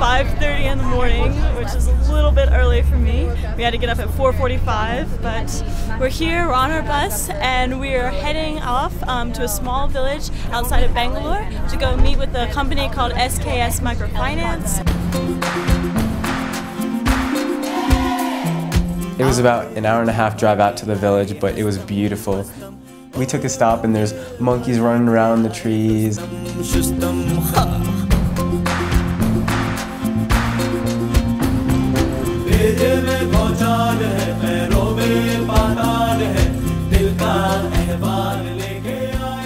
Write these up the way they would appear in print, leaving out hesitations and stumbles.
5:30 in the morning, which is a little bit early for me. We had to get up at 4:45, but we're here, we're on our bus, and we are heading off to a small village outside of Bangalore to go meet with a company called SKS Microfinance. It was about an hour and a half drive out to the village, but it was beautiful. We took a stop and there's monkeys running around the trees.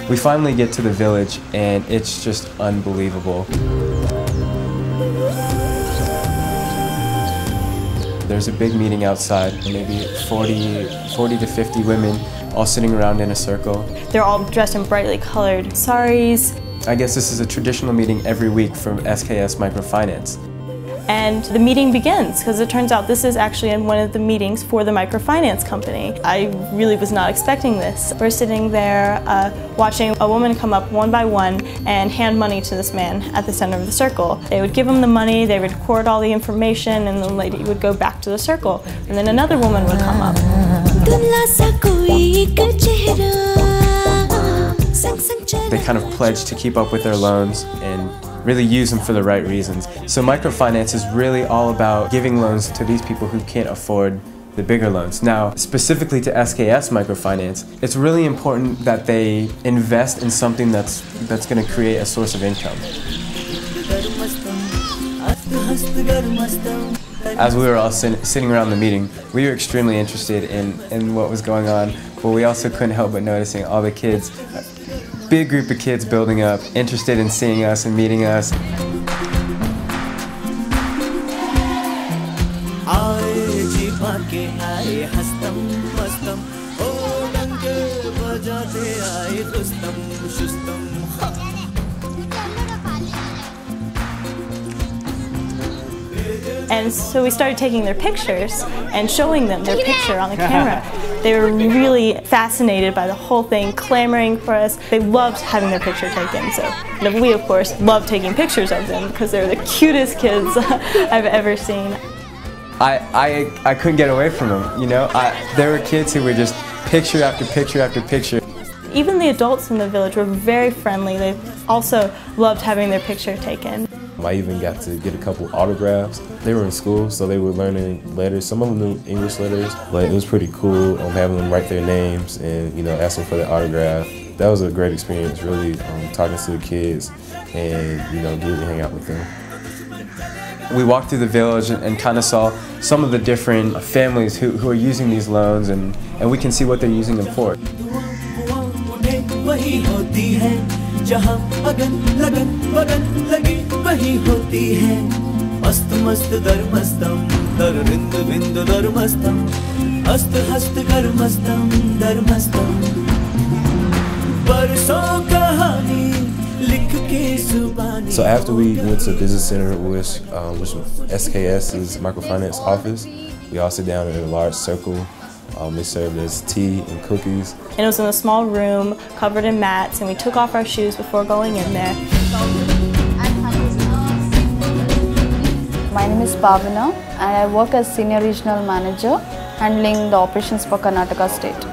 We finally get to the village and it's just unbelievable. There's a big meeting outside, maybe 40 to 50 women all sitting around in a circle. They're all dressed in brightly colored saris. I guess this is a traditional meeting every week from SKS Microfinance. And the meeting begins, because it turns out this is actually one of the meetings for the microfinance company. I really was not expecting this. We're sitting there watching a woman come up one by one and hand money to this man at the center of the circle. They would give him the money, they would record all the information, and the lady would go back to the circle. And then another woman would come up. They kind of pledged to keep up with their loans and really use them for the right reasons. So microfinance is really all about giving loans to these people who can't afford the bigger loans. Now, specifically to SKS Microfinance, it's really important that they invest in something that's going to create a source of income. As we were all sitting around the meeting, we were extremely interested in what was going on, but we also couldn't help but noticing all the kids, big group of kids building up, interested in seeing us and meeting us. And so we started taking their pictures and showing them their picture on the camera. They were really fascinated by the whole thing, clamoring for us. They loved having their picture taken. So we, of course, loved taking pictures of them because they're the cutest kids I've ever seen. I couldn't get away from them, you know? There were kids who were just picture after picture after picture. Even the adults in the village were very friendly. They also loved having their picture taken. I even got to get a couple autographs. They were in school, so they were learning letters. Some of them knew English letters, but it was pretty cool having them write their names and ask them for their autograph. That was a great experience, really talking to the kids and getting to hang out with them. We walked through the village and kind of saw some of the different families who are using these loans, and we can see what they're using them for. So after we went to the business center, which was SKS's microfinance office, we all sit down in a large circle. They served us tea and cookies. And it was in a small room covered in mats, and we took off our shoes before going in there. My name is Pavana, and I work as Senior Regional Manager, handling the operations for Karnataka State.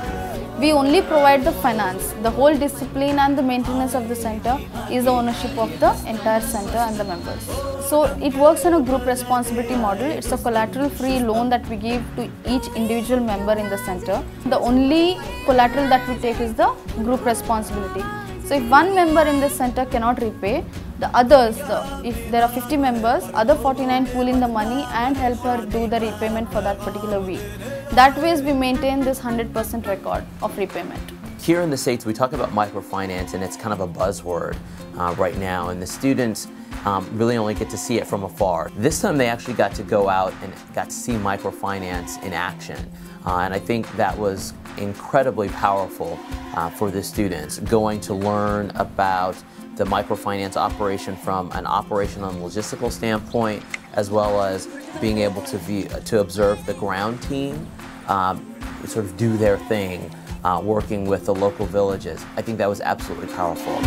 We only provide the finance. The whole discipline and the maintenance of the center is the ownership of the entire center and the members. So it works on a group responsibility model. It's a collateral-free loan that we give to each individual member in the center. The only collateral that we take is the group responsibility. So if one member in the center cannot repay, the others, if there are 50 members, other 49 pool in the money and help her do the repayment for that particular week. That way we maintain this 100% record of repayment. Here in the States, we talk about microfinance, and it's kind of a buzzword right now, and the students really only get to see it from afar. This time they actually got to go out and got to see microfinance in action, and I think that was incredibly powerful for the students, going to learn about the microfinance operation from an operational and logistical standpoint, as well as being able to observe the ground team sort of do their thing, working with the local villages. I think that was absolutely powerful.